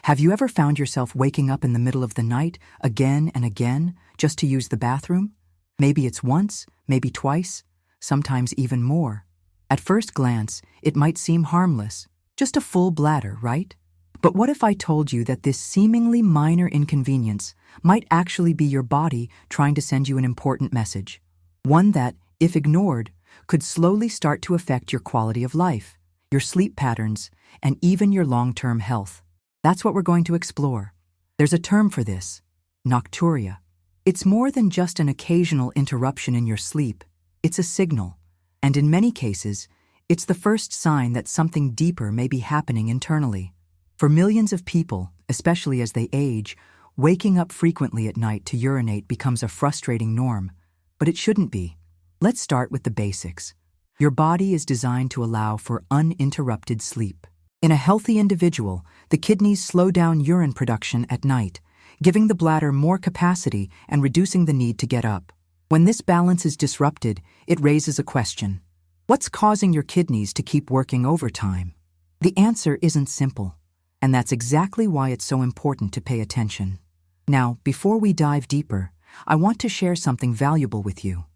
Have you ever found yourself waking up in the middle of the night again and again just to use the bathroom? Maybe it's once, maybe twice, sometimes even more. At first glance, it might seem harmless, just a full bladder, right? But what if I told you that this seemingly minor inconvenience might actually be your body trying to send you an important message? One that, if ignored, could slowly start to affect your quality of life, your sleep patterns, and even your long-term health. That's what we're going to explore. There's a term for this: nocturia. It's more than just an occasional interruption in your sleep. It's a signal, and in many cases, it's the first sign that something deeper may be happening internally. For millions of people, especially as they age, waking up frequently at night to urinate becomes a frustrating norm, but it shouldn't be. Let's start with the basics. Your body is designed to allow for uninterrupted sleep. In a healthy individual, the kidneys slow down urine production at night, giving the bladder more capacity and reducing the need to get up. When this balance is disrupted, it raises a question. What's causing your kidneys to keep working overtime? The answer isn't simple, and that's exactly why it's so important to pay attention. Now, before we dive deeper, I want to share something valuable with you.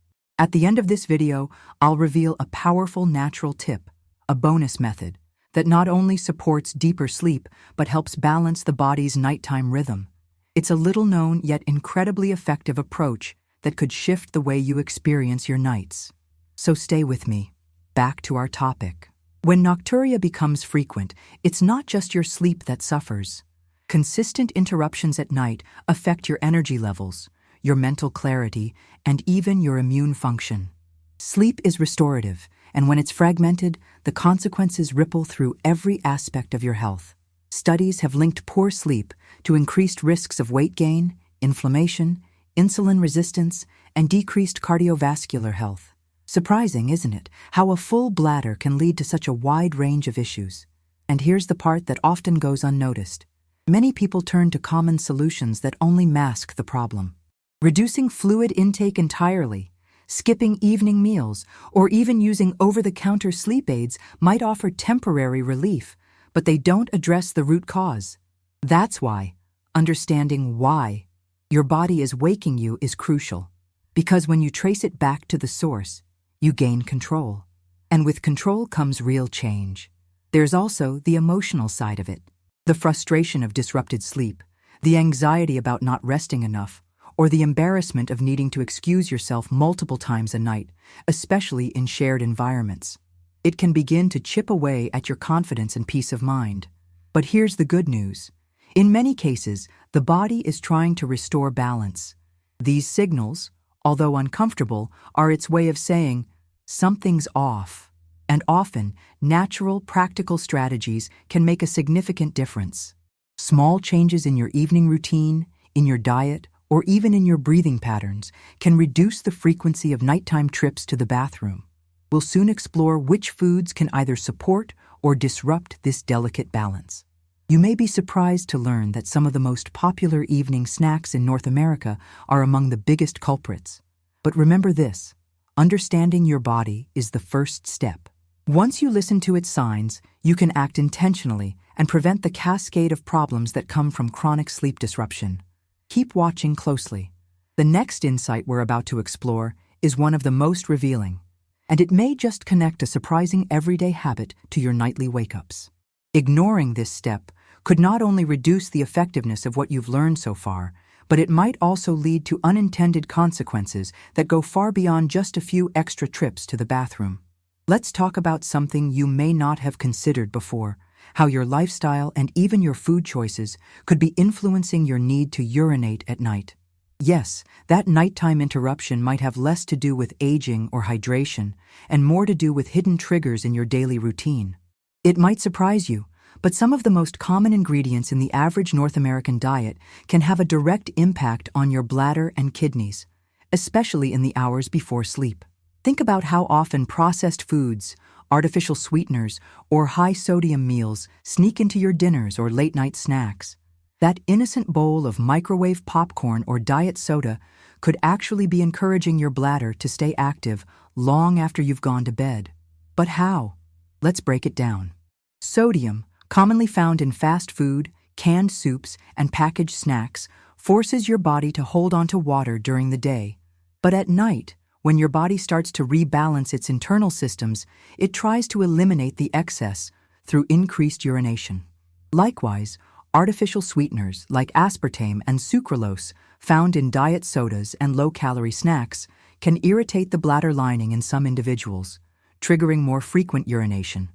At the end of this video, I'll reveal a powerful natural tip, a bonus method, that not only supports deeper sleep, but helps balance the body's nighttime rhythm. It's a little-known yet incredibly effective approach that could shift the way you experience your nights. So stay with me. Back to our topic. When nocturia becomes frequent, it's not just your sleep that suffers. Consistent interruptions at night affect your energy levels, your mental clarity, and even your immune function. Sleep is restorative, and when it's fragmented, the consequences ripple through every aspect of your health. Studies have linked poor sleep to increased risks of weight gain, inflammation, insulin resistance, and decreased cardiovascular health. Surprising, isn't it, how a full bladder can lead to such a wide range of issues? And here's the part that often goes unnoticed. Many people turn to common solutions that only mask the problem. Reducing fluid intake entirely, skipping evening meals, or even using over-the-counter sleep aids might offer temporary relief, but they don't address the root cause. That's why understanding why your body is waking you is crucial, because when you trace it back to the source, you gain control. And with control comes real change. There's also the emotional side of it. The frustration of disrupted sleep, the anxiety about not resting enough, or the embarrassment of needing to excuse yourself multiple times a night, especially in shared environments. It can begin to chip away at your confidence and peace of mind. But here's the good news. In many cases, the body is trying to restore balance. These signals, although uncomfortable, are its way of saying, something's off. And often, natural, practical strategies can make a significant difference. Small changes in your evening routine, in your diet, or even in your breathing patterns can reduce the frequency of nighttime trips to the bathroom. We'll soon explore which foods can either support or disrupt this delicate balance. You may be surprised to learn that some of the most popular evening snacks in North America are among the biggest culprits. But remember this: understanding your body is the first step. Once you listen to its signs, you can act intentionally and prevent the cascade of problems that come from chronic sleep disruption. Keep watching closely. The next insight we're about to explore is one of the most revealing, and it may just connect a surprising everyday habit to your nightly wake-ups. Ignoring this step could not only reduce the effectiveness of what you've learned so far, but it might also lead to unintended consequences that go far beyond just a few extra trips to the bathroom. Let's talk about something you may not have considered before: how your lifestyle and even your food choices could be influencing your need to urinate at night. Yes, that nighttime interruption might have less to do with aging or hydration, and more to do with hidden triggers in your daily routine. It might surprise you, but some of the most common ingredients in the average North American diet can have a direct impact on your bladder and kidneys, especially in the hours before sleep. Think about how often processed foods, artificial sweeteners, or high-sodium meals sneak into your dinners or late-night snacks. That innocent bowl of microwave popcorn or diet soda could actually be encouraging your bladder to stay active long after you've gone to bed. But how? Let's break it down. Sodium, commonly found in fast food, canned soups, and packaged snacks forces your body to hold onto water during the day. But at night, when your body starts to rebalance its internal systems, it tries to eliminate the excess through increased urination. Likewise, artificial sweeteners like aspartame and sucralose found in diet sodas and low-calorie snacks can irritate the bladder lining in some individuals, triggering more frequent urination.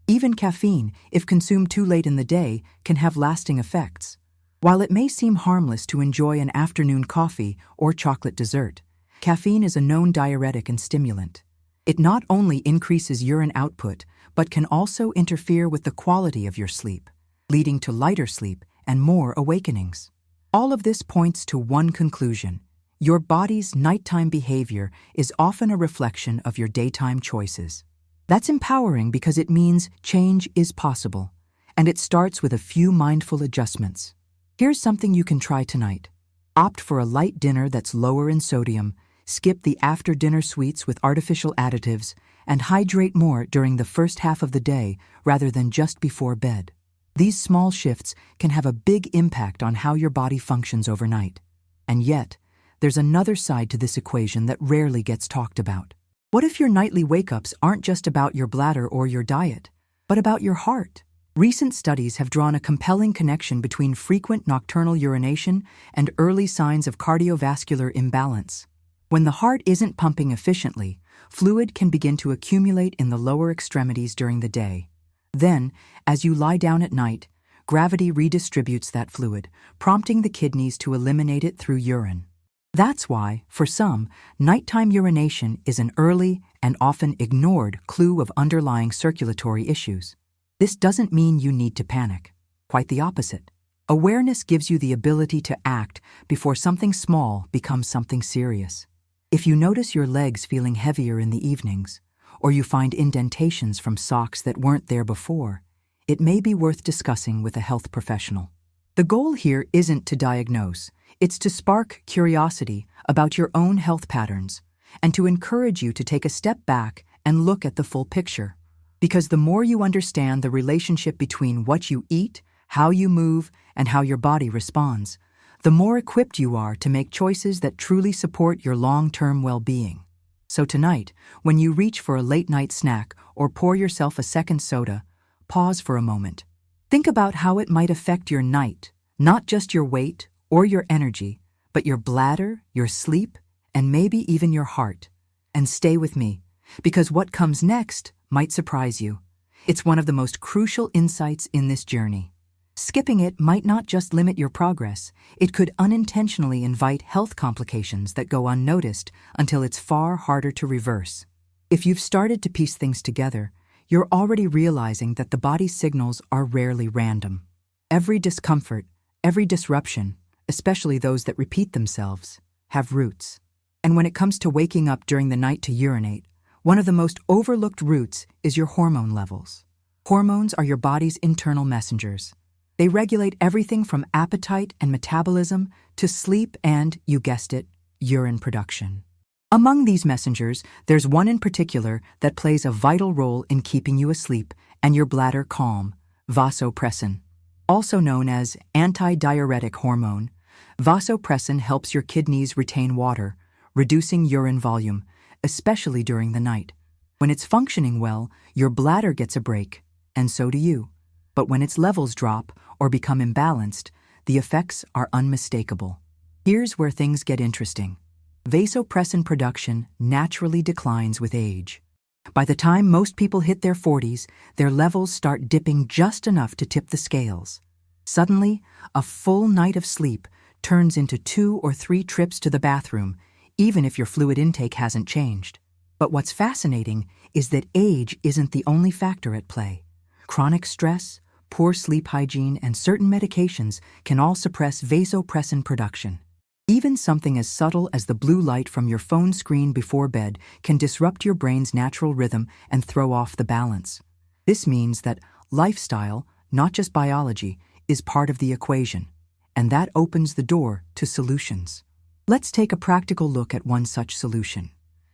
Even caffeine, if consumed too late in the day, can have lasting effects. While it may seem harmless to enjoy an afternoon coffee or chocolate dessert, caffeine is a known diuretic and stimulant. It not only increases urine output, but can also interfere with the quality of your sleep, leading to lighter sleep and more awakenings. All of this points to one conclusion: your body's nighttime behavior is often a reflection of your daytime choices. That's empowering because it means change is possible, and it starts with a few mindful adjustments. Here's something you can try tonight. Opt for a light dinner that's lower in sodium, skip the after-dinner sweets with artificial additives, and hydrate more during the first half of the day rather than just before bed. These small shifts can have a big impact on how your body functions overnight. And yet, there's another side to this equation that rarely gets talked about. What if your nightly wake-ups aren't just about your bladder or your diet, but about your heart? Recent studies have drawn a compelling connection between frequent nocturnal urination and early signs of cardiovascular imbalance. When the heart isn't pumping efficiently, fluid can begin to accumulate in the lower extremities during the day. Then, as you lie down at night, gravity redistributes that fluid, prompting the kidneys to eliminate it through urine. That's why, for some, nighttime urination is an early and often ignored clue of underlying circulatory issues. This doesn't mean you need to panic. Quite the opposite. Awareness gives you the ability to act before something small becomes something serious. If you notice your legs feeling heavier in the evenings, or you find indentations from socks that weren't there before, it may be worth discussing with a health professional. The goal here isn't to diagnose, it's to spark curiosity about your own health patterns and to encourage you to take a step back and look at the full picture. Because the more you understand the relationship between what you eat, how you move, and how your body responds, the more equipped you are to make choices that truly support your long-term well-being. So tonight, when you reach for a late-night snack or pour yourself a second soda, pause for a moment. Think about how it might affect your night, not just your weight or your energy, but your bladder, your sleep, and maybe even your heart. And stay with me, because what comes next might surprise you. It's one of the most crucial insights in this journey. Skipping it might not just limit your progress, it could unintentionally invite health complications that go unnoticed until it's far harder to reverse. If you've started to piece things together, you're already realizing that the body's signals are rarely random. Every discomfort, every disruption, especially those that repeat themselves, have roots. And when it comes to waking up during the night to urinate, one of the most overlooked roots is your hormone levels. Hormones are your body's internal messengers. They regulate everything from appetite and metabolism to sleep and, you guessed it, urine production. Among these messengers, there's one in particular that plays a vital role in keeping you asleep and your bladder calm: vasopressin. Also known as anti-diuretic hormone, vasopressin helps your kidneys retain water, reducing urine volume, especially during the night. When it's functioning well, your bladder gets a break, and so do you. But when its levels drop or become imbalanced, the effects are unmistakable. Here's where things get interesting. Vasopressin production naturally declines with age. By the time most people hit their 40s, their levels start dipping just enough to tip the scales. Suddenly, a full night of sleep turns into 2 or 3 trips to the bathroom, even if your fluid intake hasn't changed. But what's fascinating is that age isn't the only factor at play. Chronic stress, poor sleep hygiene, and certain medications can all suppress vasopressin production. Even something as subtle as the blue light from your phone screen before bed can disrupt your brain's natural rhythm and throw off the balance. This means that lifestyle, not just biology, is part of the equation, and that opens the door to solutions. Let's take a practical look at one such solution.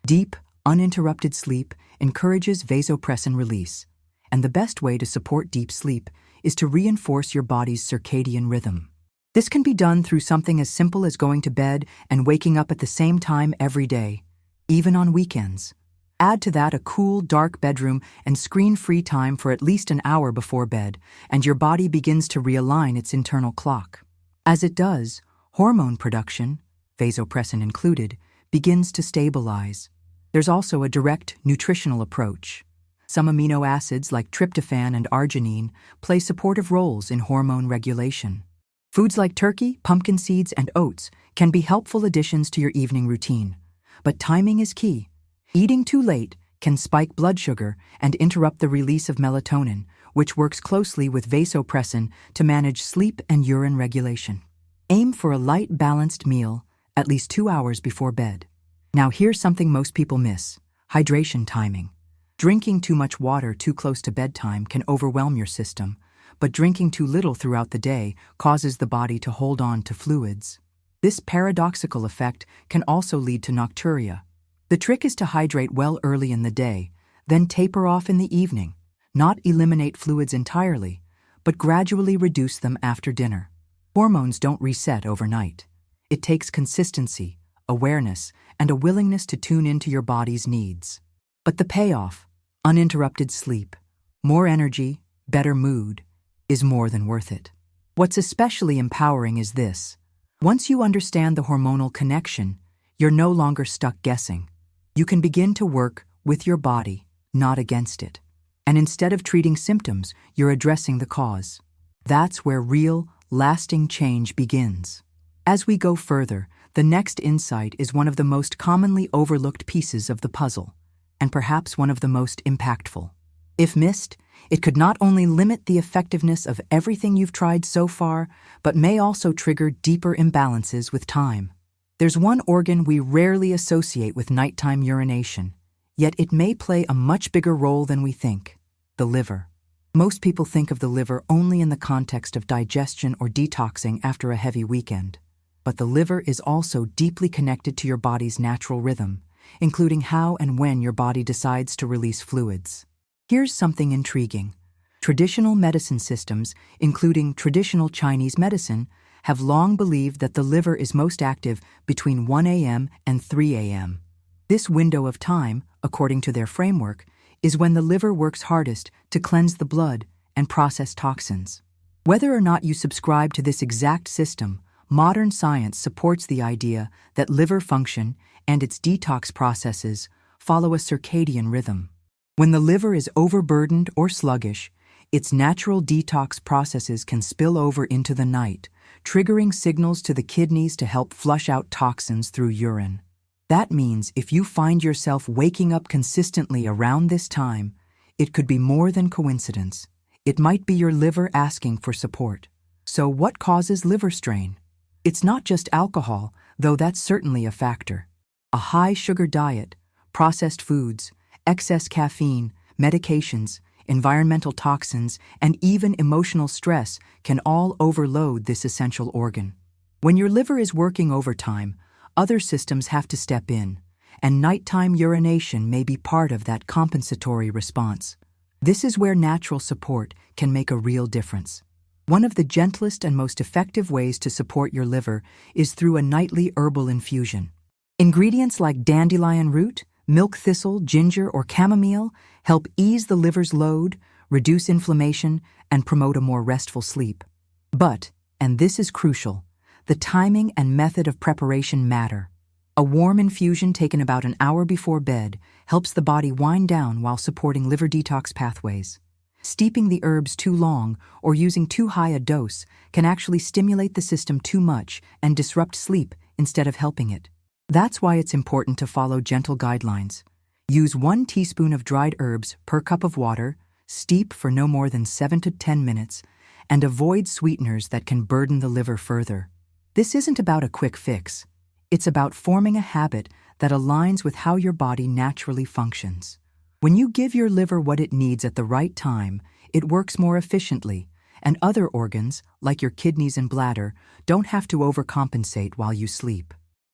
Deep, uninterrupted sleep encourages vasopressin release, and the best way to support deep sleep is to reinforce your body's circadian rhythm. This can be done through something as simple as going to bed and waking up at the same time every day, even on weekends. Add to that a cool, dark bedroom and screen-free time for at least an hour before bed, and your body begins to realign its internal clock. As it does, hormone production, vasopressin included, begins to stabilize. There's also a direct nutritional approach. Some amino acids like tryptophan and arginine play supportive roles in hormone regulation. Foods like turkey, pumpkin seeds, and oats can be helpful additions to your evening routine. But timing is key. Eating too late can spike blood sugar and interrupt the release of melatonin, which works closely with vasopressin to manage sleep and urine regulation. Aim for a light, balanced meal at least 2 hours before bed. Now here's something most people miss: hydration timing. Drinking too much water too close to bedtime can overwhelm your system, but drinking too little throughout the day causes the body to hold on to fluids. This paradoxical effect can also lead to nocturia. The trick is to hydrate well early in the day, then taper off in the evening. Not eliminate fluids entirely, but gradually reduce them after dinner. Hormones don't reset overnight. It takes consistency, awareness, and a willingness to tune into your body's needs. But the payoff, uninterrupted sleep, more energy, better mood, is more than worth it. What's especially empowering is this: once you understand the hormonal connection, you're no longer stuck guessing. You can begin to work with your body, not against it. And instead of treating symptoms, you're addressing the cause. That's where real, lasting change begins. As we go further, the next insight is one of the most commonly overlooked pieces of the puzzle, and perhaps one of the most impactful. If missed, it could not only limit the effectiveness of everything you've tried so far, but may also trigger deeper imbalances with time. There's one organ we rarely associate with nighttime urination, yet it may play a much bigger role than we think: the liver. Most people think of the liver only in the context of digestion or detoxing after a heavy weekend. But the liver is also deeply connected to your body's natural rhythm, including how and when your body decides to release fluids. Here's something intriguing. Traditional medicine systems, including traditional Chinese medicine, have long believed that the liver is most active between 1 a.m. and 3 a.m. This window of time, according to their framework, is when the liver works hardest to cleanse the blood and process toxins. Whether or not you subscribe to this exact system, modern science supports the idea that liver function and its detox processes follow a circadian rhythm. When the liver is overburdened or sluggish, its natural detox processes can spill over into the night, triggering signals to the kidneys to help flush out toxins through urine. That means if you find yourself waking up consistently around this time, it could be more than coincidence. It might be your liver asking for support. So what causes liver strain? It's not just alcohol, though that's certainly a factor. A high-sugar diet, processed foods, excess caffeine, medications, environmental toxins, and even emotional stress can all overload this essential organ. When your liver is working overtime, other systems have to step in, and nighttime urination may be part of that compensatory response. This is where natural support can make a real difference. One of the gentlest and most effective ways to support your liver is through a nightly herbal infusion. Ingredients like dandelion root, milk thistle, ginger, or chamomile help ease the liver's load, reduce inflammation, and promote a more restful sleep. But, and this is crucial, the timing and method of preparation matter. A warm infusion taken about an hour before bed helps the body wind down while supporting liver detox pathways. Steeping the herbs too long or using too high a dose can actually stimulate the system too much and disrupt sleep instead of helping it. That's why it's important to follow gentle guidelines. Use 1 teaspoon of dried herbs per cup of water, steep for no more than 7 to 10 minutes, and avoid sweeteners that can burden the liver further. This isn't about a quick fix. It's about forming a habit that aligns with how your body naturally functions. When you give your liver what it needs at the right time, it works more efficiently, and other organs, like your kidneys and bladder, don't have to overcompensate while you sleep.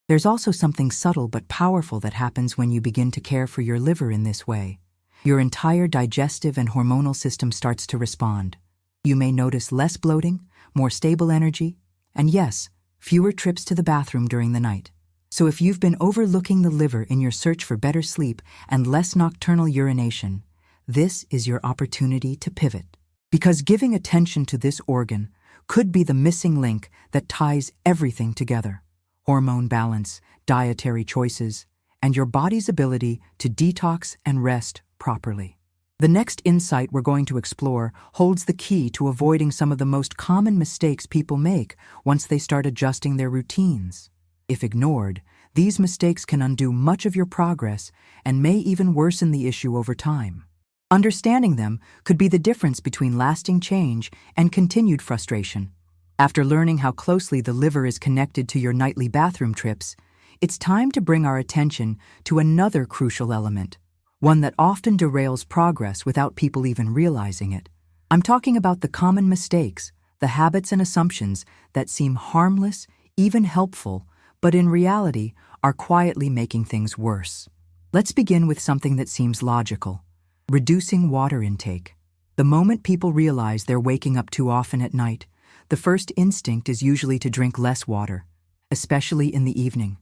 There's also something subtle but powerful that happens when you begin to care for your liver in this way. Your entire digestive and hormonal system starts to respond. You may notice less bloating, more stable energy, and yes, fewer trips to the bathroom during the night. So if you've been overlooking the liver in your search for better sleep and less nocturnal urination, this is your opportunity to pivot. Because giving attention to this organ could be the missing link that ties everything together: hormone balance, dietary choices, and your body's ability to detox and rest properly. The next insight we're going to explore holds the key to avoiding some of the most common mistakes people make once they start adjusting their routines. If ignored, these mistakes can undo much of your progress and may even worsen the issue over time. Understanding them could be the difference between lasting change and continued frustration. After learning how closely the liver is connected to your nightly bathroom trips, it's time to bring our attention to another crucial element, one that often derails progress without people even realizing it. I'm talking about the common mistakes, the habits and assumptions that seem harmless, even helpful, but in reality are quietly making things worse. Let's begin with something that seems logical: reducing water intake. The moment people realize they're waking up too often at night, the first instinct is usually to drink less water, especially in the evening.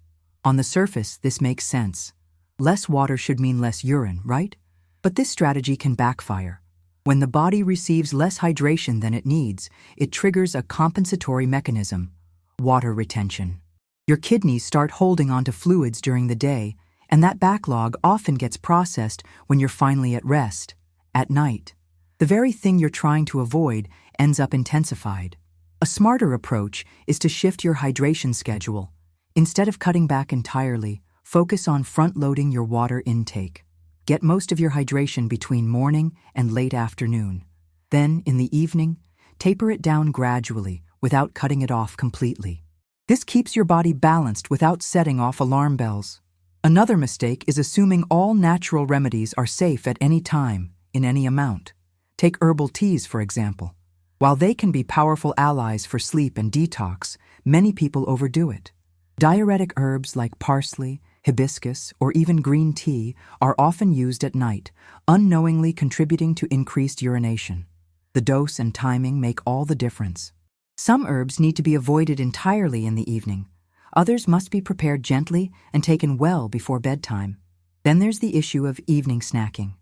On the surface, this makes sense. Less water should mean less urine, right? But this strategy can backfire. When the body receives less hydration than it needs, it triggers a compensatory mechanism: water retention. Your kidneys start holding onto fluids during the day, and that backlog often gets processed when you're finally at rest, at night. The very thing you're trying to avoid ends up intensified. A smarter approach is to shift your hydration schedule. Instead of cutting back entirely, focus on front-loading your water intake. Get most of your hydration between morning and late afternoon. Then, in the evening, taper it down gradually without cutting it off completely. This keeps your body balanced without setting off alarm bells. Another mistake is assuming all natural remedies are safe at any time, in any amount. Take herbal teas, for example. While they can be powerful allies for sleep and detox, many people overdo it. Diuretic herbs like parsley, hibiscus, or even green tea are often used at night, unknowingly contributing to increased urination. The dose and timing make all the difference. Some herbs need to be avoided entirely in the evening. Others must be prepared gently and taken well before bedtime. Then there's the issue of evening snacking.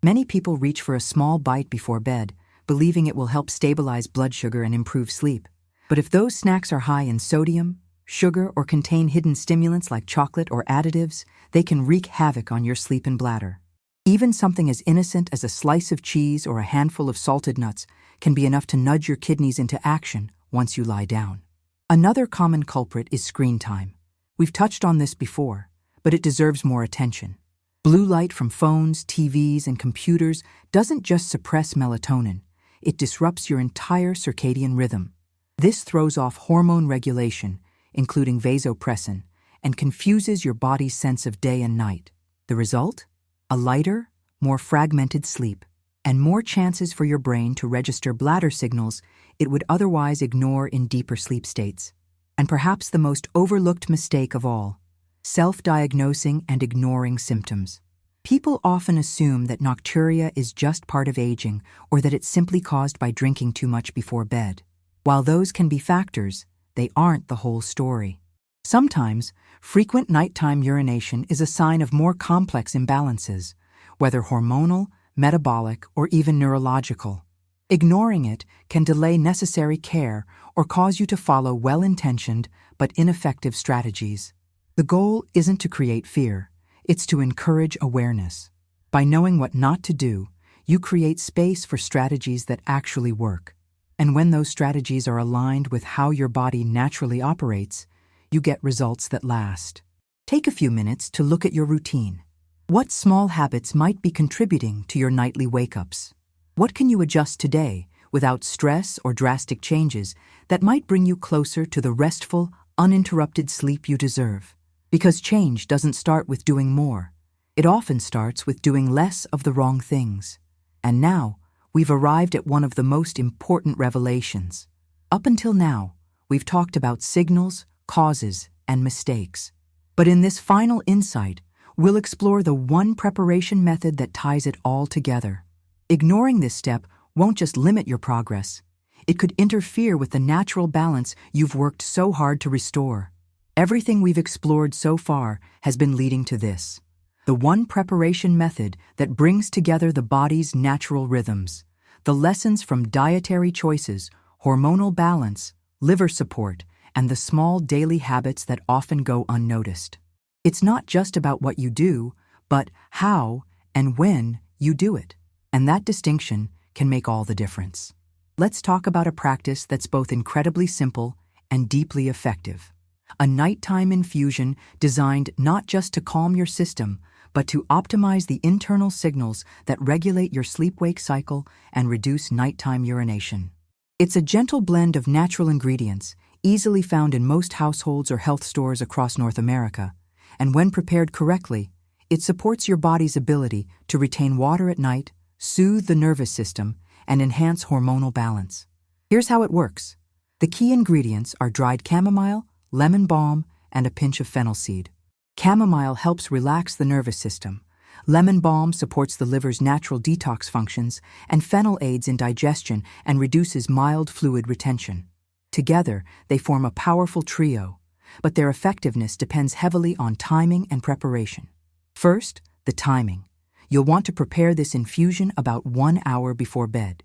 Many people reach for a small bite before bed, believing it will help stabilize blood sugar and improve sleep. But if those snacks are high in sodium, sugar, or contain hidden stimulants like chocolate or additives, they can wreak havoc on your sleep and bladder. Even something as innocent as a slice of cheese or a handful of salted nuts can be enough to nudge your kidneys into action once you lie down. Another common culprit is screen time. We've touched on this before, but it deserves more attention. Blue light from phones, TVs, and computers doesn't just suppress melatonin, it disrupts your entire circadian rhythm. This throws off hormone regulation, including vasopressin, and confuses your body's sense of day and night. The result? A lighter, more fragmented sleep, and more chances for your brain to register bladder signals it would otherwise ignore in deeper sleep states. And perhaps the most overlooked mistake of all: self-diagnosing and ignoring symptoms. People often assume that nocturia is just part of aging or that it's simply caused by drinking too much before bed. While those can be factors, they aren't the whole story. Sometimes, frequent nighttime urination is a sign of more complex imbalances, whether hormonal, metabolic, or even neurological. Ignoring it can delay necessary care or cause you to follow well-intentioned but ineffective strategies. The goal isn't to create fear, it's to encourage awareness. By knowing what not to do, you create space for strategies that actually work. And when those strategies are aligned with how your body naturally operates, you get results that last. Take a few minutes to look at your routine. What small habits might be contributing to your nightly wake-ups? What can you adjust today without stress or drastic changes that might bring you closer to the restful, uninterrupted sleep you deserve? Because change doesn't start with doing more. It often starts with doing less of the wrong things. And now, we've arrived at one of the most important revelations. Up until now, we've talked about signals, causes, and mistakes. But in this final insight, we'll explore the one preparation method that ties it all together. Ignoring this step won't just limit your progress, It could interfere with the natural balance you've worked so hard to restore. Everything we've explored so far has been leading to this: the one preparation method that brings together the body's natural rhythms, the lessons from dietary choices, hormonal balance, liver support, and the small daily habits that often go unnoticed. It's not just about what you do, but how and when you do it. And that distinction can make all the difference. Let's talk about a practice that's both incredibly simple and deeply effective. A nighttime infusion designed not just to calm your system, but to optimize the internal signals that regulate your sleep-wake cycle and reduce nighttime urination. It's a gentle blend of natural ingredients, easily found in most households or health stores across North America, and when prepared correctly, it supports your body's ability to retain water at night, soothe the nervous system, and enhance hormonal balance. Here's how it works. The key ingredients are dried chamomile, lemon balm, and a pinch of fennel seed. Chamomile helps relax the nervous system. Lemon balm supports the liver's natural detox functions, and fennel aids in digestion and reduces mild fluid retention. Together, they form a powerful trio, but their effectiveness depends heavily on timing and preparation. First, the timing. You'll want to prepare this infusion about 1 hour before bed.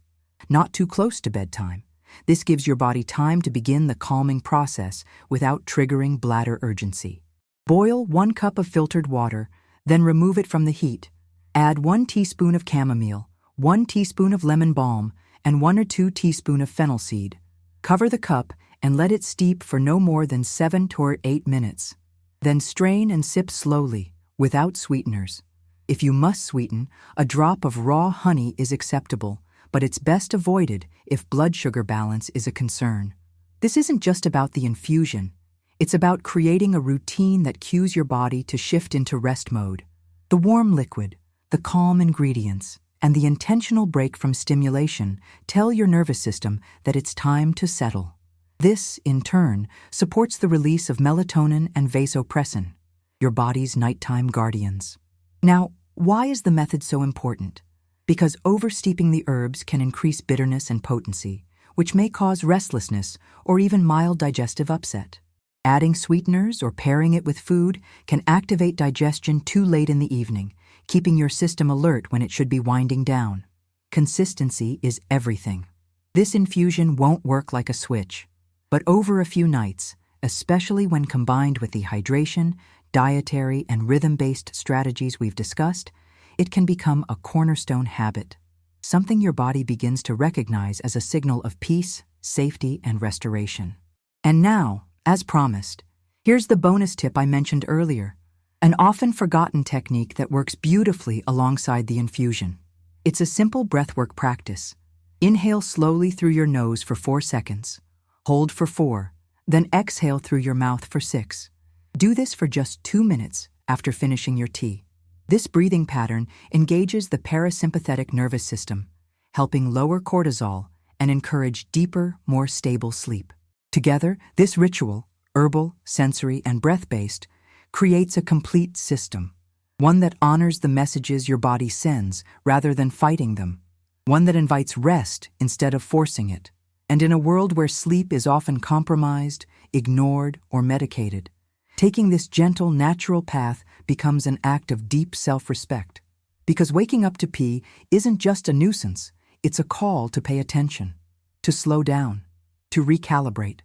Not too close to bedtime. This gives your body time to begin the calming process without triggering bladder urgency. Boil 1 cup of filtered water, then remove it from the heat. Add 1 teaspoon of chamomile, 1 teaspoon of lemon balm, and 1 or 2 teaspoons of fennel seed. Cover the cup and let it steep for no more than 7 to 8 minutes. Then strain and sip slowly, without sweeteners. If you must sweeten, a drop of raw honey is acceptable, but it's best avoided if blood sugar balance is a concern. This isn't just about the infusion. It's about creating a routine that cues your body to shift into rest mode. The warm liquid, the calm ingredients, and the intentional break from stimulation tell your nervous system that it's time to settle. This, in turn, supports the release of melatonin and vasopressin, your body's nighttime guardians. Now, why is the method so important? Because oversteeping the herbs can increase bitterness and potency, which may cause restlessness or even mild digestive upset. Adding sweeteners or pairing it with food can activate digestion too late in the evening, keeping your system alert when it should be winding down. Consistency is everything. This infusion won't work like a switch, but over a few nights, especially when combined with the hydration, dietary, and rhythm-based strategies we've discussed, it can become a cornerstone habit, something your body begins to recognize as a signal of peace, safety, and restoration. And now, as promised, here's the bonus tip I mentioned earlier, an often forgotten technique that works beautifully alongside the infusion. It's a simple breathwork practice. Inhale slowly through your nose for 4 seconds, hold for 4, then exhale through your mouth for 6. Do this for just 2 minutes after finishing your tea. This breathing pattern engages the parasympathetic nervous system, helping lower cortisol and encourage deeper, more stable sleep. Together, this ritual, herbal, sensory, and breath-based, creates a complete system, one that honors the messages your body sends rather than fighting them, one that invites rest instead of forcing it. And in a world where sleep is often compromised, ignored, or medicated, taking this gentle, natural path becomes an act of deep self-respect. Because waking up to pee isn't just a nuisance, it's a call to pay attention, to slow down, to recalibrate.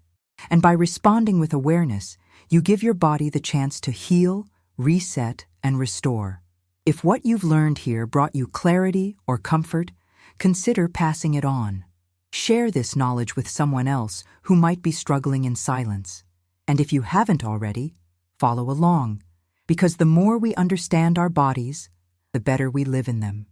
And by responding with awareness, you give your body the chance to heal, reset, and restore. If what you've learned here brought you clarity or comfort, consider passing it on. Share this knowledge with someone else who might be struggling in silence. And if you haven't already, follow along, because the more we understand our bodies, the better we live in them.